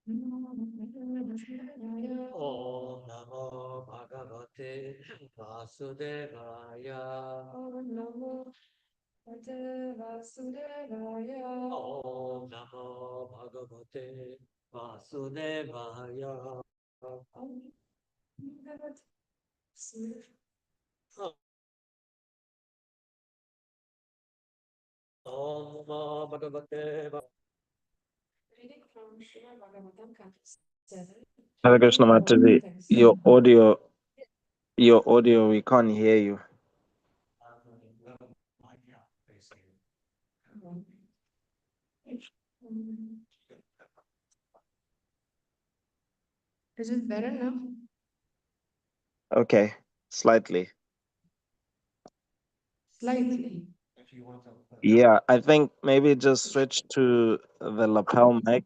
Om Namo Bhagavate Vasudevaya. Om Namo Bhagavate Vasudevaya. Om Namo Bhagavate Vasudevaya. Om Namo Bhagavate Reading from Srimad Bhagavatam, Canto 7. Hare Krishna Mataji, your audio, we can't hear you. Is it better now? Okay, slightly. Slightly. Yeah, I think maybe just switch to the lapel mic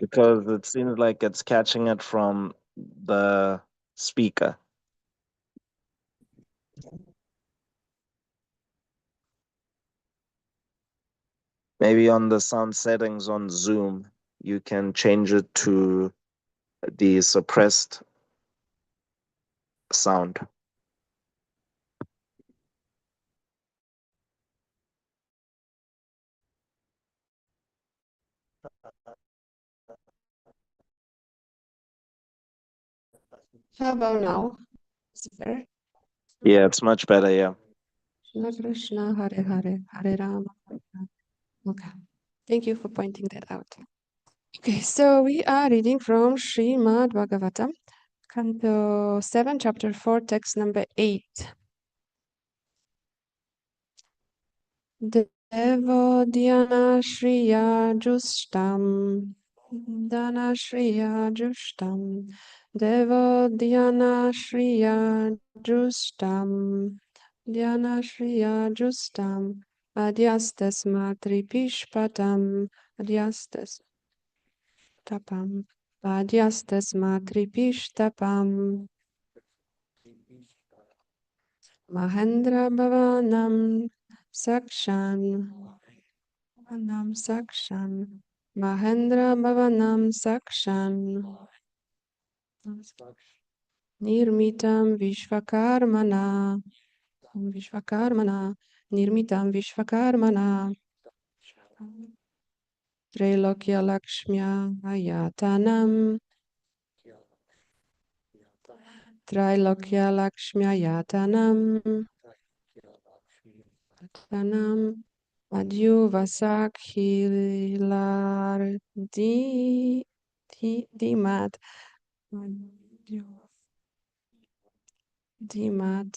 because it seems like it's catching it from the speaker. Maybe on the sound settings on Zoom, you can change it to the suppressed sound. How about now? Is it better? Yeah, it's much better, yeah. Krishna Krishna Hare Hare Hare Rama. Okay. Thank you for pointing that out. Okay, so we are reading from Srimad Bhagavatam, Canto 7, Chapter 4, text number 8. Devo Dhyana Shriya Justam Dana Shriya Justam Devo Dhyana Shriya Justam Dhyana Shriya Justam Adyastas Matripishpatam Adyastas Tapam Adyastas Matripishtapam Mahendra Bhavanam Sakshan Bhavanam Sakshan Mahendra Bhavanam Sakshan Nirmitam Vishvakarmana Nirmitam Vishvakarmana Trailokya Lakshmya Ayatanam Trailokya Lakshmya Ayatanam Tanam Adhyuvasakhilar Dimat Dimat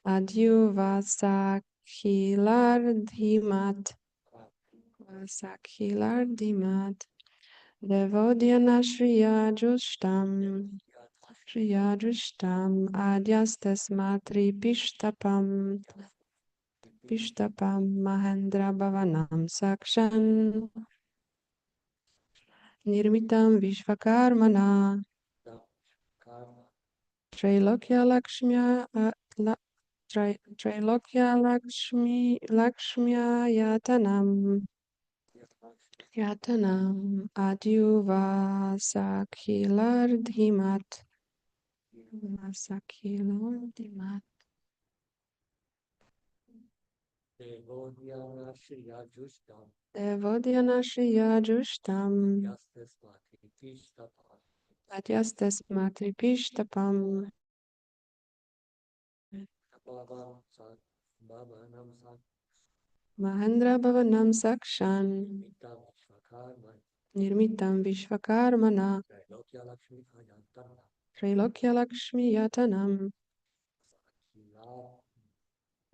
Adhyuvasakhilar Dimat Vasakhilar Dimat Devodhyana Shriya Justam Adyastas Matri Pishtapam Mahendra Bhavanam Sakshan Nirmitam Vishvakarmana Trailokya Lakshmya Trailokya Lakshmya Yatanam Adyuvasakhilar Dhimat Vasakhilar Dhimat Devodhyana Shriya Justam Adyastas Matripishtapam Mahendra Bhavanam Sakshan Nirmitam Vishvakarmana Trailokya Lakshmi Yatanam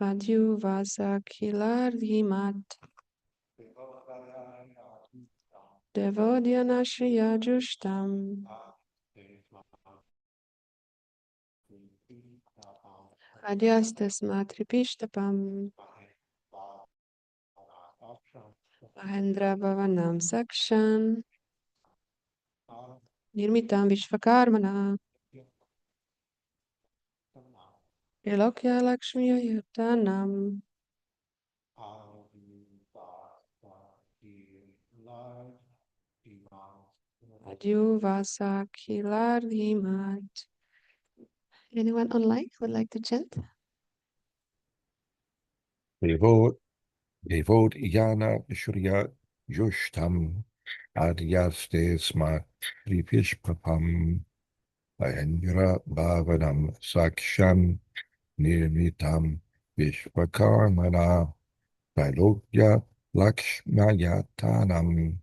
Adyuvasakhilar Dhimat Devodhyana Shriya Justam Adyastas Matripishtapam Mahendra Bhavanam Sakshan Nirmitam Vishvakarmana Trilokya Lakshmi Yatanam Madhyuvasa Kilardimat. Anyone online would like to chant? Devot Yana Shurya Yushtam Adyaste Sma Tripishpapam Ayandra Bhavanam Saksham Nirmitam Vishvakarmana Trailokya Lakshmayatanam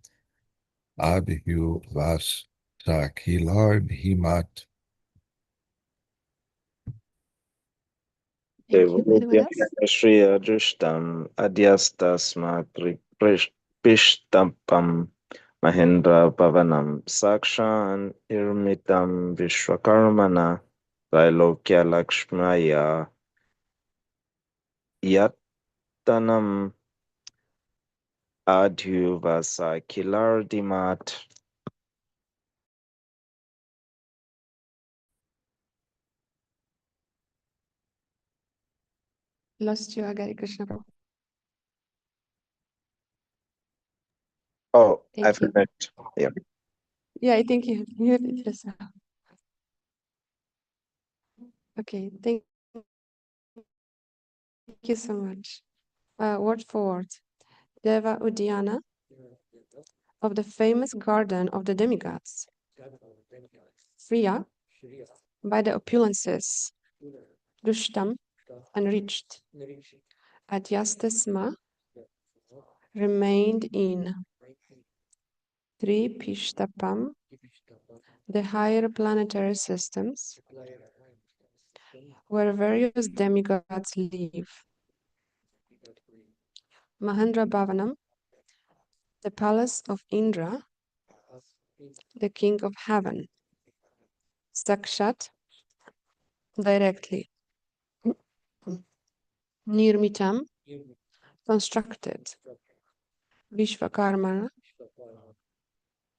Abhu Vas Sakilardhimat. Thank you. Anyone else? Shriya Jushtam Adyastasma Pishtampam Mahendra Bhavanam Sakshan Irmitam Vishwakarmana Trailokya Lakshmaya Yattanam Adhyuvasa Kilardimat. Lost you, Agari Krishna Prabhu. Oh, I Thank you. finished. Yeah. Yeah, I think you have it yourself. Okay, thank you so much. Word for word. Deva Udiana of the famous garden of the demigods. Freya by the opulences. Dushtam, enriched. Adyastasma, remained in. Tripishtapam, the higher planetary systems, where various demigods live. Mahendra Bhavanam, the palace of Indra, the king of heaven. Sakshat, directly. Nirmitam, constructed. Vishvakarma,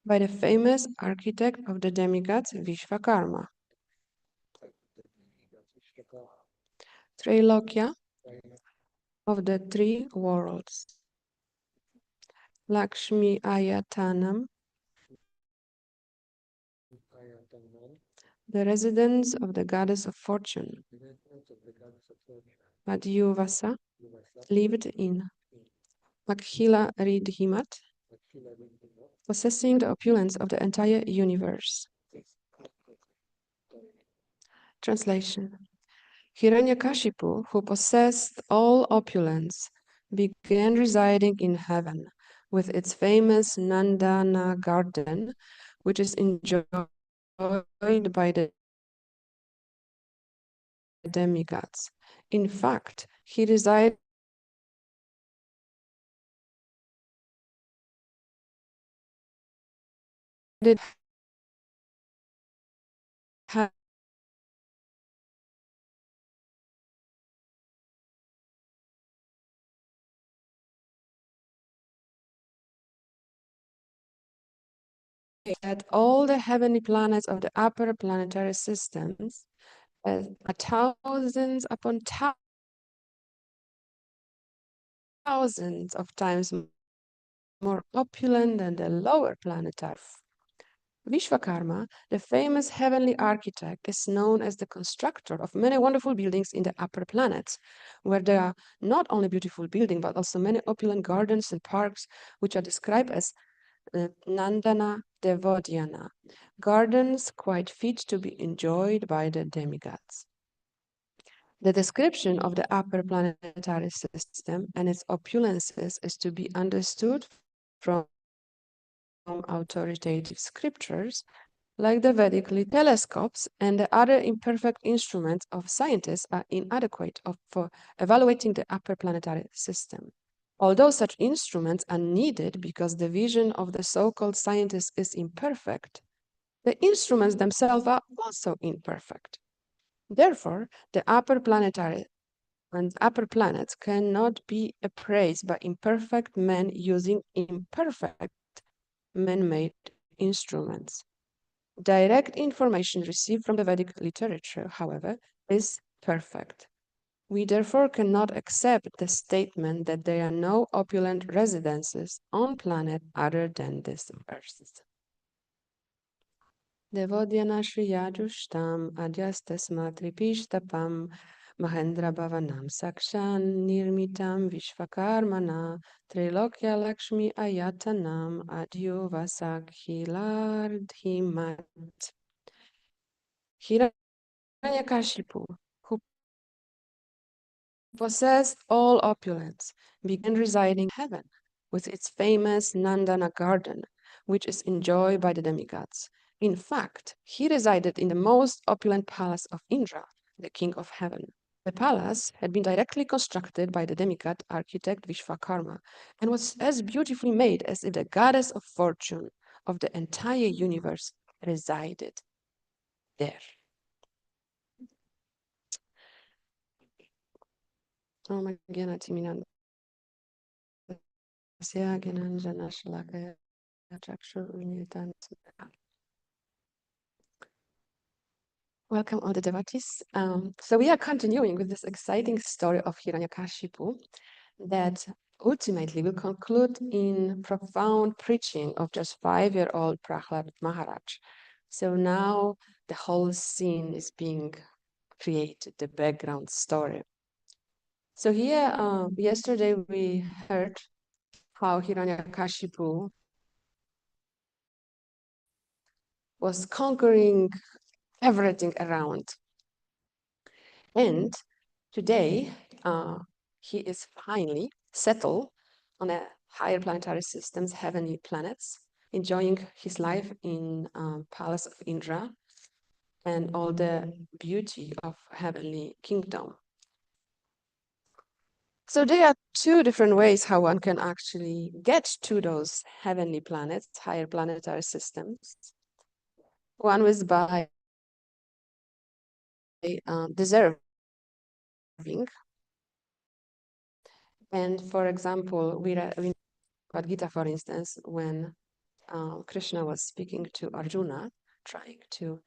by the famous architect of the demigods Vishvakarma. Trailokya, of the three worlds. Lakshmi Ayatanam, the residence of the goddess of fortune. Madhyuvasa, lived in. Makhila Ridhimat, possessing the opulence of the entire universe. Translation. Hiranyakashipu, who possessed all opulence, began residing in heaven with its famous Nandana garden, which is enjoyed by the demigods. In fact, he resided at all the heavenly planets of the upper planetary systems, thousands upon thousands of times more opulent than the lower planetary. Vishvakarma, the famous heavenly architect, is known as the constructor of many wonderful buildings in the upper planets, where there are not only beautiful buildings, but also many opulent gardens and parks, which are described as Nandana Devodhyana, gardens quite fit to be enjoyed by the demigods. The description of the upper planetary system and its opulences is to be understood from authoritative scriptures like the Vedic telescopes and the other imperfect instruments of scientists are inadequate for evaluating the upper planetary system. Although such instruments are needed because the vision of the so-called scientists is imperfect, the instruments themselves are also imperfect. Therefore, the upper planetary and upper planets cannot be appraised by imperfect men using imperfect man-made instruments. Direct information received from the Vedic literature, however, is perfect. We therefore cannot accept the statement that there are no opulent residences on planet other than this Earth. Devodyana Shriyajushtam Adyastasmat Ripishtapam Mahendra Bhavanam Sakshan Nirmitam Vishvakarmana Trilokya Lakshmi Ayatanam Adyo Vasakhilardhimat. Hiranyakashipu, who possessed all opulence, began residing in heaven with its famous Nandana garden, which is enjoyed by the demigods. In fact, he resided in the most opulent palace of Indra, the king of heaven. The palace had been directly constructed by the demigod architect Vishvakarma and was as beautifully made as if the goddess of fortune of the entire universe resided there. Oh my God, welcome all the devotees. So we are continuing with this exciting story of Hiranyakashipu that ultimately will conclude in profound preaching of just 5-year-old Prahlad Maharaj. So now the whole scene is being created, the background story. So here, yesterday we heard how Hiranyakashipu was conquering everything around. And today, he is finally settled on a higher planetary systems, heavenly planets, enjoying his life in Palace of Indra and all the beauty of heavenly kingdom. So there are two different ways how one can actually get to those heavenly planets, higher planetary systems. One was by deserving. And for example, we read Gita, for instance, when Krishna was speaking to Arjuna, trying to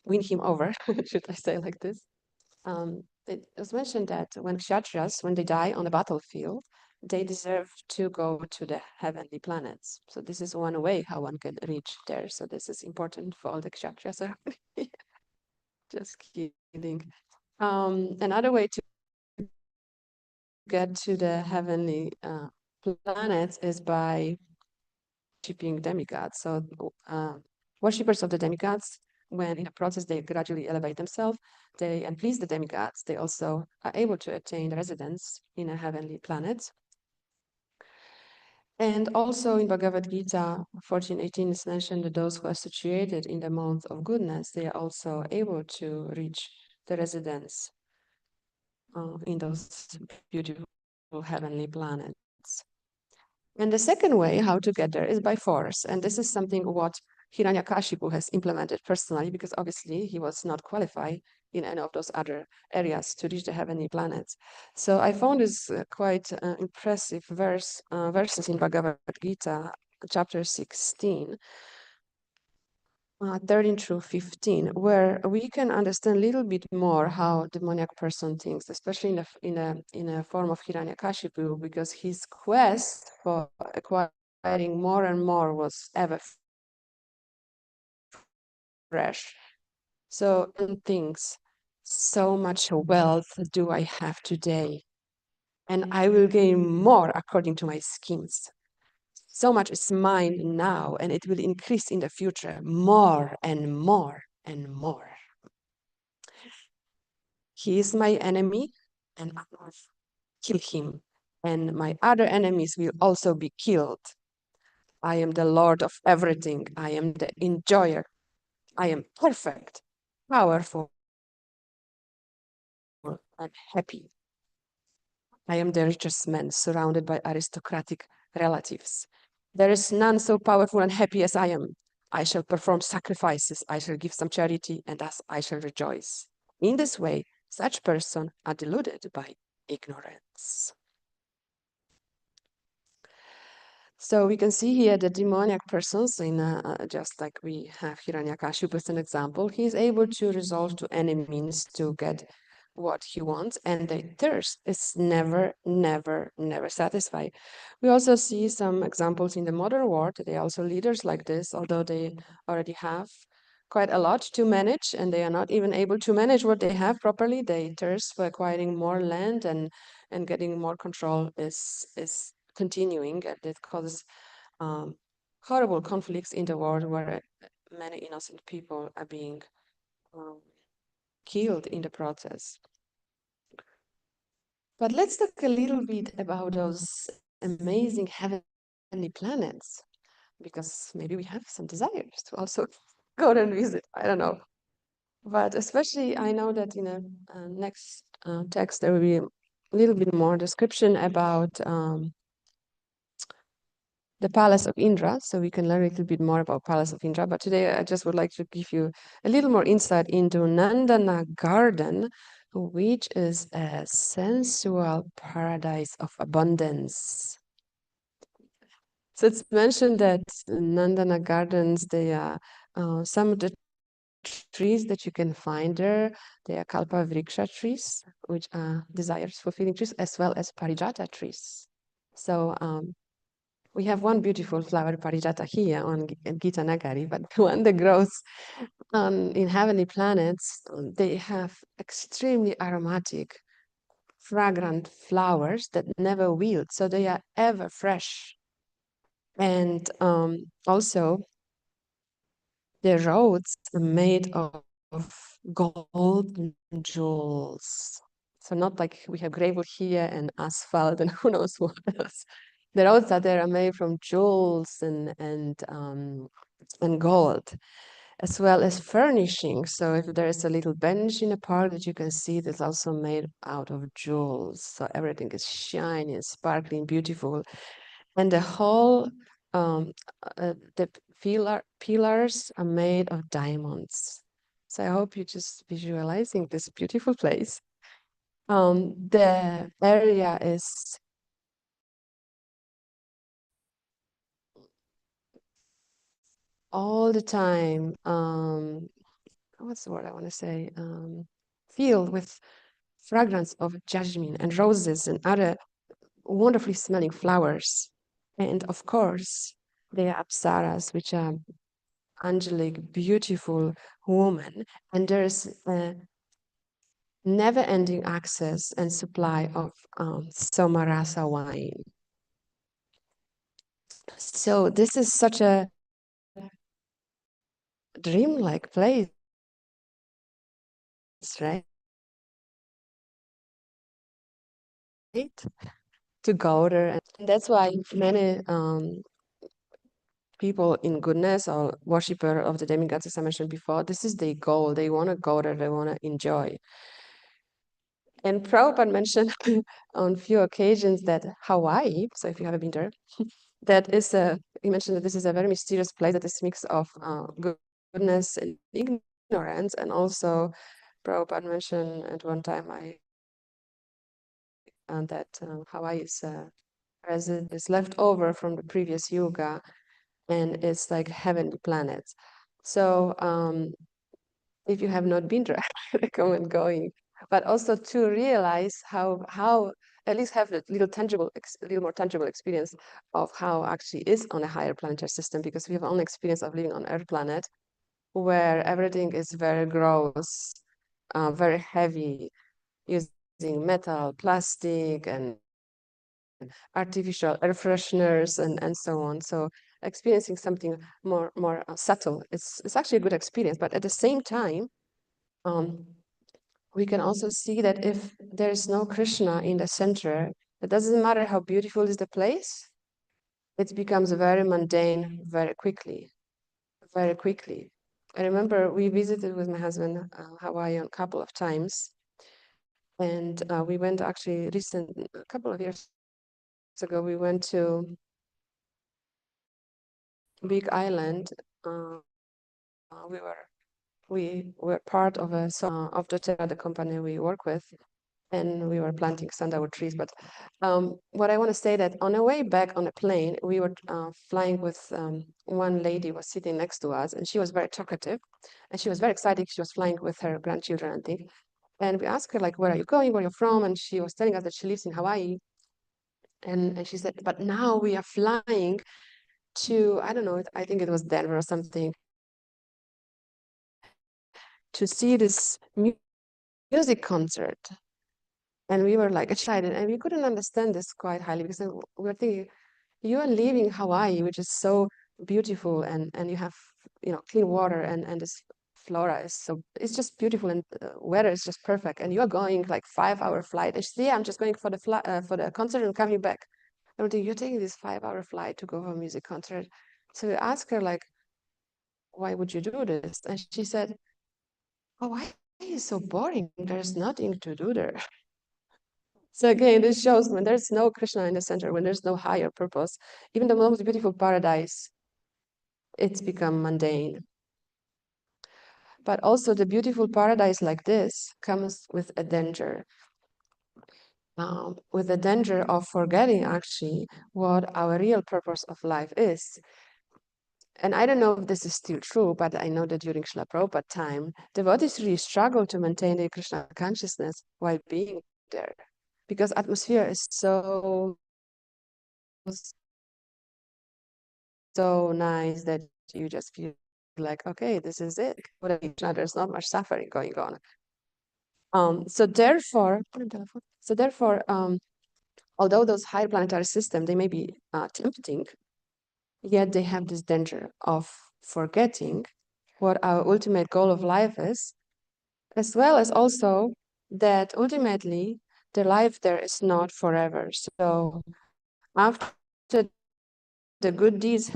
win him over, should I say like this? It was mentioned that when kshatriyas, when they die on the battlefield, they deserve to go to the heavenly planets. So this is one way how one can reach there. So this is important for all the kshatriyas. Just kidding. Another way to get to the heavenly planets is by worshipping demigods. So worshippers of the demigods, when in the process they gradually elevate themselves and please the demigods, they also are able to attain residence in a heavenly planet. And also in Bhagavad Gita 14:18 is mentioned that those who are situated in the mount of goodness, they are also able to reach the residence in those beautiful heavenly planets. And the second way how to get there is by force. And this is something what Hiranyakashipu has implemented personally, because obviously he was not qualified in any of those other areas to reach the heavenly planets. So I found this quite impressive verses in Bhagavad Gita, chapter 16, 13 through 15, where we can understand a little bit more how demoniac person thinks, especially in a form of Hiranyakashipu, because his quest for acquiring more and more was ever fresh. So thinks, so much wealth do I have today, and I will gain more according to my schemes. So much is mine now, and it will increase in the future more and more and more. He is my enemy, and I will kill him, and my other enemies will also be killed. I am the Lord of everything. I am the enjoyer. I am perfect, powerful, and happy. I am the richest man, surrounded by aristocratic relatives. There is none so powerful and happy as I am. I shall perform sacrifices, I shall give some charity, and thus I shall rejoice. In this way, such persons are deluded by ignorance. So we can see here the demoniac persons, just like we have Hiranyakashipu as an example, he is able to resort to any means to get what he wants, and the thirst is never, never, never satisfied. We also see some examples in the modern world. They are also leaders like this, although they already have quite a lot to manage, and they are not even able to manage what they have properly. They thirst for acquiring more land, and getting more control is continuing, and it causes horrible conflicts in the world where many innocent people are being killed in the process. But let's talk a little bit about those amazing heavenly planets, because maybe we have some desires to also go there and visit. I don't know. But especially, I know that in the next text, there will be a little bit more description about the Palace of Indra, so we can learn a little bit more about Palace of Indra. But today, I just would like to give you a little more insight into Nandana Garden, which is a sensual paradise of abundance. So it's mentioned that Nandana Gardens, they are some of the trees that you can find there. They are Kalpa Vriksha trees, which are desires fulfilling trees, as well as Parijata trees. So we have one beautiful flower, Parijata, here on Gita Nagari, but the one that grows in heavenly planets, they have extremely aromatic, fragrant flowers that never wilt, so they are ever fresh. And also, the roads are made of gold and jewels. So not like we have gravel here and asphalt and who knows what else. The roads out there are made from jewels and gold, as well as furnishing. So if there is a little bench in a park that you can see, that's also made out of jewels. So everything is shiny and sparkling, beautiful. And the whole the pillars are made of diamonds. So I hope you just visualizing this beautiful place. The area is all the time, what's the word I want to say? Filled with fragrance of jasmine and roses and other wonderfully smelling flowers. And of course, there are apsaras, which are angelic, beautiful woman, and there's a never-ending access and supply of Somarasa wine. So this is such a dreamlike place, right? To go there, and that's why many people in goodness or worshiper of the demigods, as I mentioned before, this is their goal. They want to go there, they want to enjoy. And Prabhupada mentioned on few occasions that Hawaii, so if you haven't been there, that is he mentioned that this is a very mysterious place that is a mix of goodness and ignorance. And also Prabhupada mentioned at one time that Hawaii is left over from the previous yuga, and it's like heavenly planet. So if you have not been there, I recommend going, but also to realize how at least have a little more tangible experience of how actually is on a higher planetary system, because we have only experience of living on Earth planet, where everything is very gross, very heavy, using metal, plastic, and artificial air fresheners and so on. So experiencing something more subtle, it's actually a good experience. But at the same time, we can also see that if there is no Krishna in the center, it doesn't matter how beautiful is the place, it becomes very mundane very quickly, very quickly. I remember we visited with my husband Hawaii a couple of times, and we went actually a couple of years ago, we went to Big Island. We were part of of the company we work with, and we were planting sandalwood trees. But what I want to say that on the way back on a plane, we were flying with one lady was sitting next to us, and she was very talkative, and she was very excited. She was flying with her grandchildren, I think. And we asked her, like, where are you going? Where are you from? And she was telling us that she lives in Hawaii. And she said, but now we are flying to, I don't know, I think it was Denver or something. to see this music concert. And we were like excited, and we couldn't understand this quite highly because we were thinking, you are leaving Hawaii, which is so beautiful, and you have clean water, and this flora is it's just beautiful, and weather is just perfect, and you are going like 5-hour flight. And she said, yeah, I'm just going for the concert and coming back. I was thinking, you're taking this 5-hour flight to go for a music concert. So we asked her, like, why would you do this? And she said, oh, why is so boring? There's nothing to do there. So again, this shows when there's no Krishna in the center, when there's no higher purpose, even the most beautiful paradise, it's become mundane. But also the beautiful paradise like this comes with a danger. With the danger of forgetting actually what our real purpose of life is. And I don't know if this is still true, but I know that during Srila Prabhupada time, devotees really struggle to maintain their Krishna consciousness while being there. Because atmosphere is so nice that you just feel like, okay, this is it. There's not much suffering going on. So therefore, although those higher planetary systems, they may be tempting, yet they have this danger of forgetting what our ultimate goal of life is, as well as also that ultimately the life there is not forever. So after the good deeds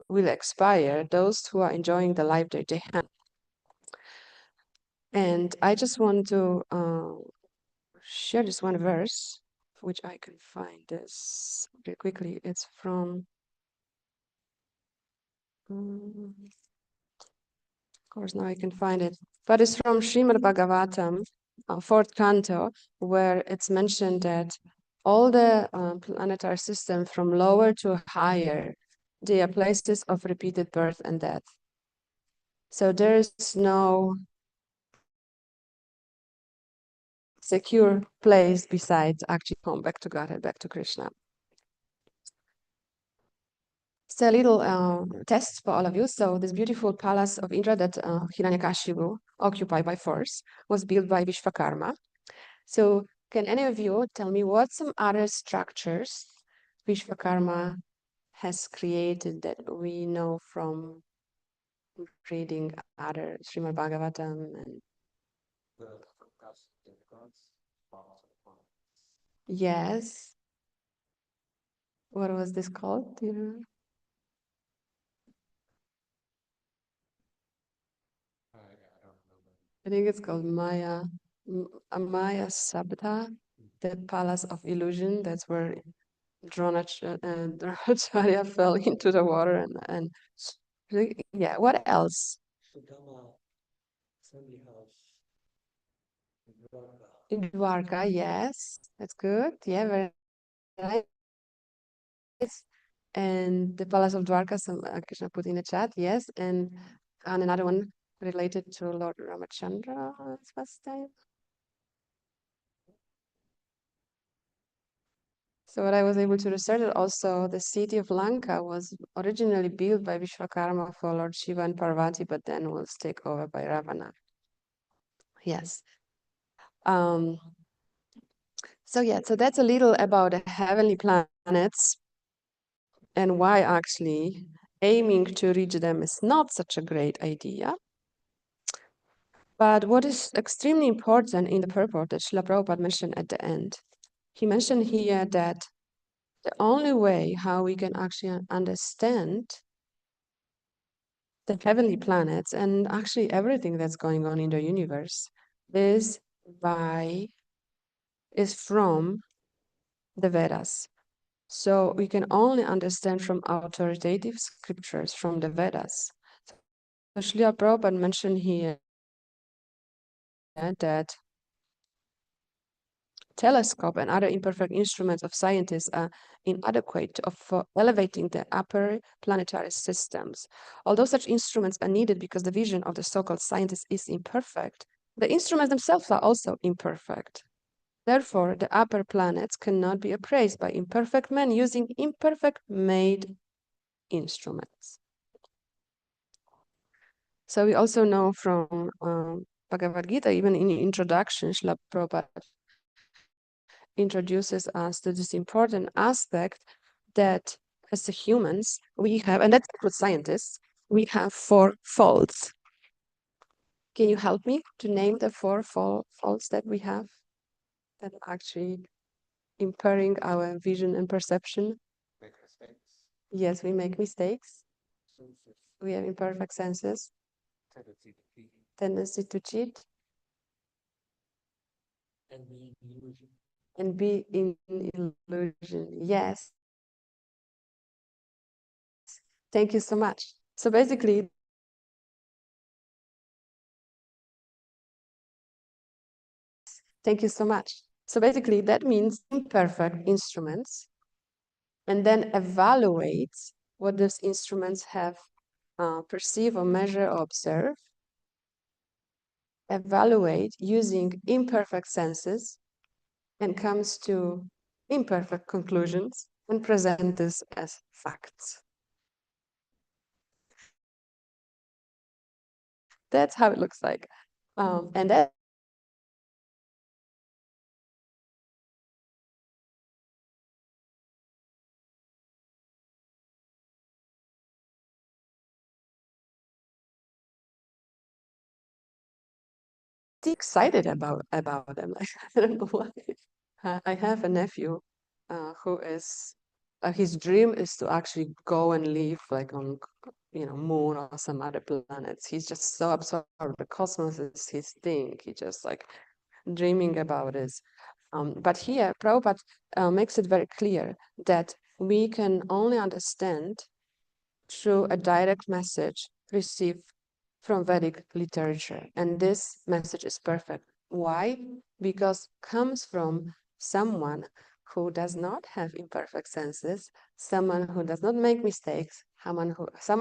will expire, those who are enjoying the life that they have. And I just want to share this one verse, which I can find this very quickly. It's from, of course, now I can find it, but it's from Srimad Bhagavatam, 4th canto, where it's mentioned that all the planetary systems from lower to higher, they are places of repeated birth and death. So there is no secure place besides actually come back to God and back to Krishna. It's a little test for all of you. So this beautiful palace of Indra that Hiranyakashipu occupied by force was built by Vishvakarma. So can any of you tell me what some other structures Vishvakarma has created that we know from reading other Srimad Bhagavatam and yes. What was this called? Do you remember? I think it's called Maya Sabda, the Palace of Illusion. That's where Dronacharya fell into the water and yeah. What else? In Dwarka, yes, that's good. Yeah, very nice. And the Palace of Dwarka, some Krishna put in the chat, yes. And another one related to Lord Ramachandra's pastime. So what I was able to research that also the city of Lanka was originally built by Vishwakarma for Lord Shiva and Parvati, but then was taken over by Ravana. Yes. So yeah, so that's a little about the heavenly planets and why actually aiming to reach them is not such a great idea. But what is extremely important in the purport that Srila Prabhupada mentioned at the end, he mentioned here that the only way how we can actually understand the heavenly planets and actually everything that's going on in the universe is from the Vedas. So we can only understand from authoritative scriptures from the Vedas. So Srila Prabhupada mentioned here that telescope and other imperfect instruments of scientists are inadequate for elevating the upper planetary systems. Although such instruments are needed because the vision of the so-called scientists is imperfect, the instruments themselves are also imperfect. Therefore, the upper planets cannot be appraised by imperfect men using imperfect made instruments. So we also know from Bhagavad Gita, even in the introduction, Srila Prabhupada introduces us to this important aspect that as the humans, we have, and that's with scientists, we have 4 faults. Can you help me to name the 4 faults that we have that are actually impairing our vision and perception? Yes, we make mistakes. We have imperfect senses. Tendency to cheat. And be in illusion. Yes. Thank you so much. So basically, thank you so much. So basically, that means imperfect instruments, and then evaluate what those instruments have perceive or measure or observe. Evaluate using imperfect senses and comes to imperfect conclusions and present this as facts. That's how it looks like. And that excited about them. I don't know why. I have a nephew who is his dream is to actually go and live like on moon or some other planets. He's just so absorbed. The cosmos is his thing. He just like dreaming about this. But here, Prabhupada makes it very clear that we can only understand through a direct message received from Vedic literature. And this message is perfect. Why? Because comes from someone who does not have imperfect senses, someone who does not make mistakes, someone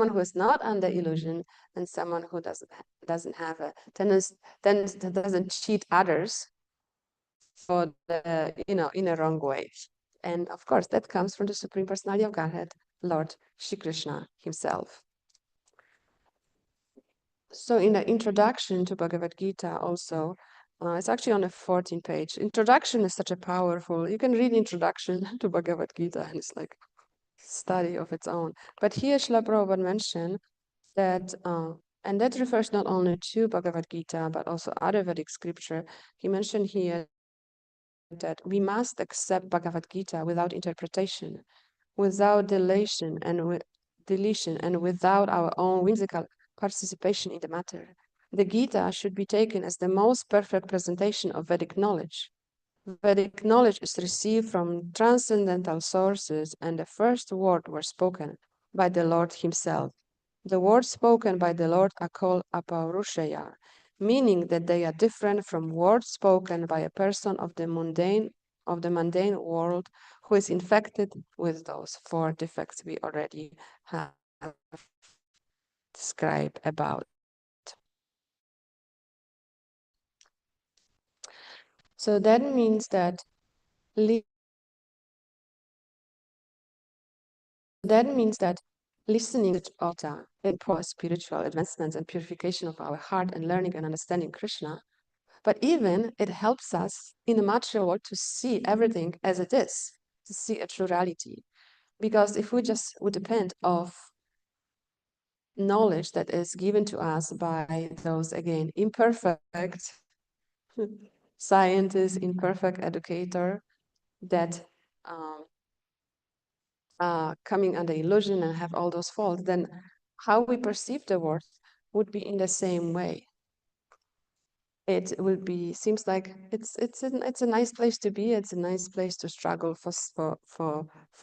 who is not under illusion, and someone who doesn't have a tendency, doesn't cheat others for the in a wrong way. And of course, that comes from the Supreme Personality of Godhead, Lord Shri Krishna himself. So in the introduction to Bhagavad Gita also, it's actually on the 14th page. Introduction is such a powerful, you can read introduction to Bhagavad Gita and it's like study of its own. But here Srila Prabhupada mentioned that, and that refers not only to Bhagavad Gita, but also other Vedic scripture. He mentioned here that we must accept Bhagavad Gita without interpretation, without deletion and without our own whimsical participation in the matter. The Gita should be taken as the most perfect presentation of Vedic knowledge. Vedic knowledge is received from transcendental sources, and the first word were spoken by the Lord himself. The words spoken by the Lord are called apaurushaya, meaning that they are different from words spoken by a person of the mundane world who is infected with those 4 defects we already have described about. So that means that listening to Gita improves spiritual advancements and purification of our heart and learning and understanding Krishna. But even it helps us in the material world to see everything as it is, to see a true reality. Because if we just would depend of knowledge that is given to us by those, again, imperfect scientists, imperfect educator, that coming under illusion and have all those faults, then how we perceive the world would be in the same way. It will be, seems like it's a nice place to be. It's a nice place to struggle for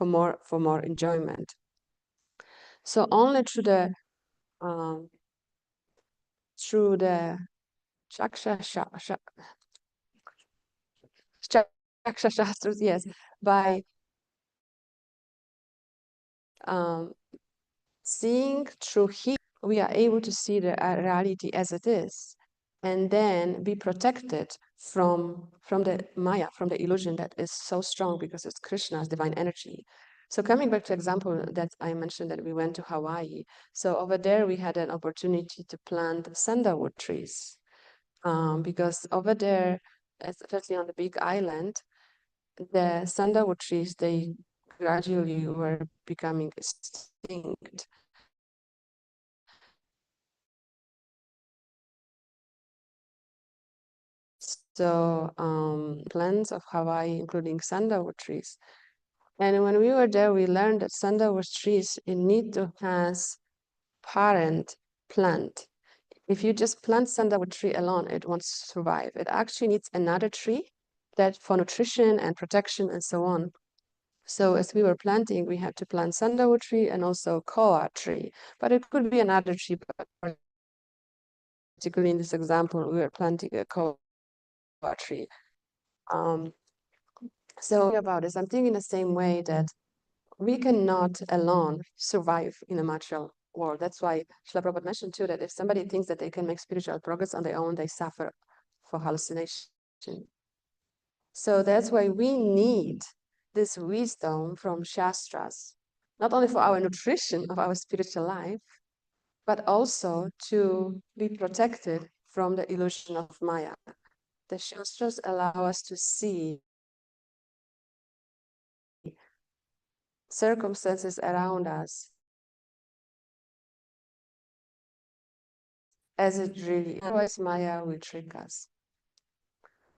more enjoyment. So only through the Chaksha Shastras, yes, by seeing through here, we are able to see the reality as it is, and then be protected from the Maya, from the illusion that is so strong because it's Krishna's divine energy. So coming back to example that I mentioned that we went to Hawaii. So over there we had an opportunity to plant sandalwood trees because over there, especially on the Big Island, the sandalwood trees, they gradually were becoming extinct. So plants of Hawaii, including sandalwood trees. And when we were there, we learned that sandalwood trees need to has parent plant. If you just plant sandalwood tree alone, it won't survive. It actually needs another tree that for nutrition and protection and so on. So as we were planting, we had to plant sandalwood tree and also koa tree, but it could be another tree. But particularly in this example, we were planting a koa tree. So about this, I'm thinking the same way that we cannot alone survive in a material world. That's why Srila Prabhupada mentioned too that if somebody thinks that they can make spiritual progress on their own, they suffer for hallucination. So that's why we need this wisdom from Shastras, not only for our nutrition of our spiritual life, but also to be protected from the illusion of Maya. The Shastras allow us to see circumstances around us as it really is. Otherwise, Maya will trick us.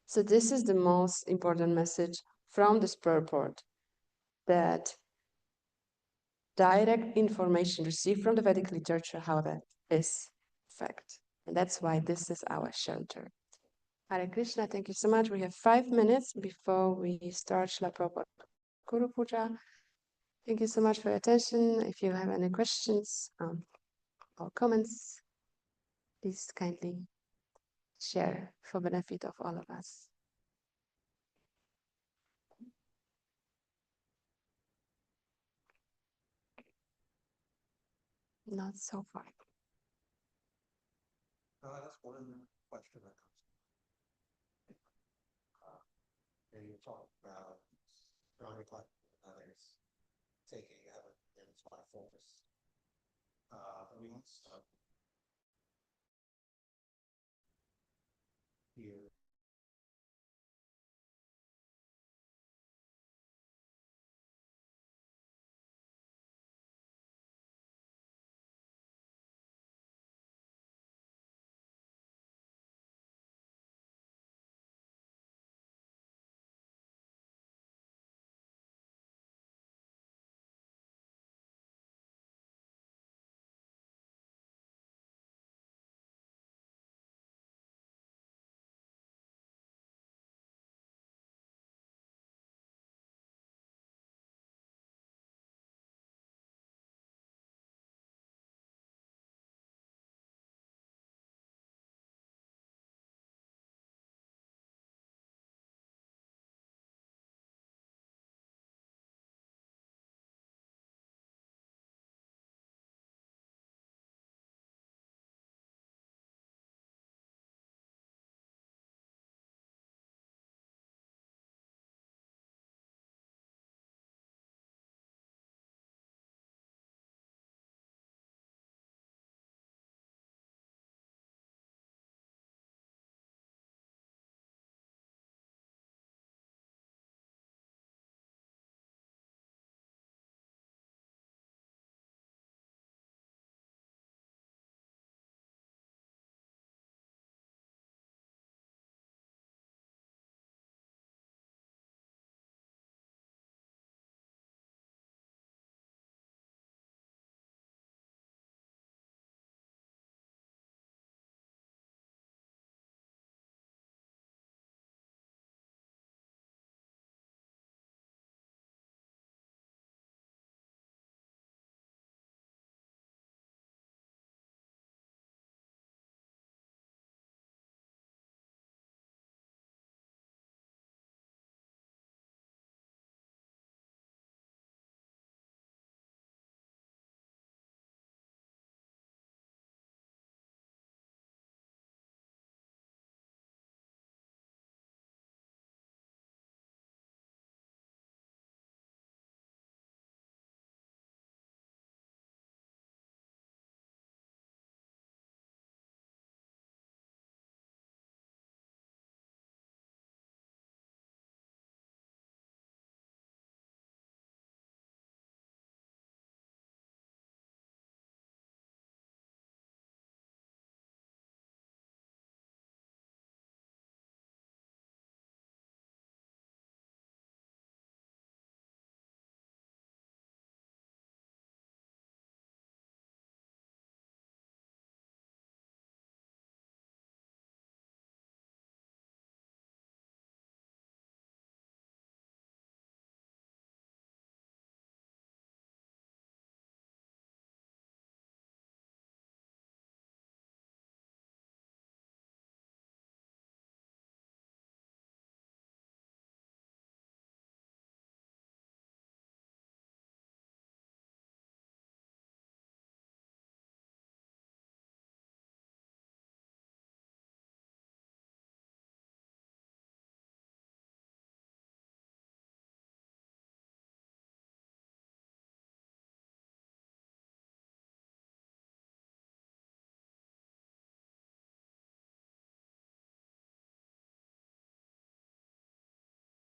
So this is the most important message from this purport, that direct information received from the Vedic literature, however, is fact. And that's why this is our shelter. Hare Krishna, thank you so much. We have 5 minutes before we start Srila Prabhupada Guru Puja. Thank you so much for your attention. If you have any questions or comments, please kindly share for benefit of all of us. Not so far. That's one question that comes. And you talk about strong reflection and others taking and it's my focus. We want to start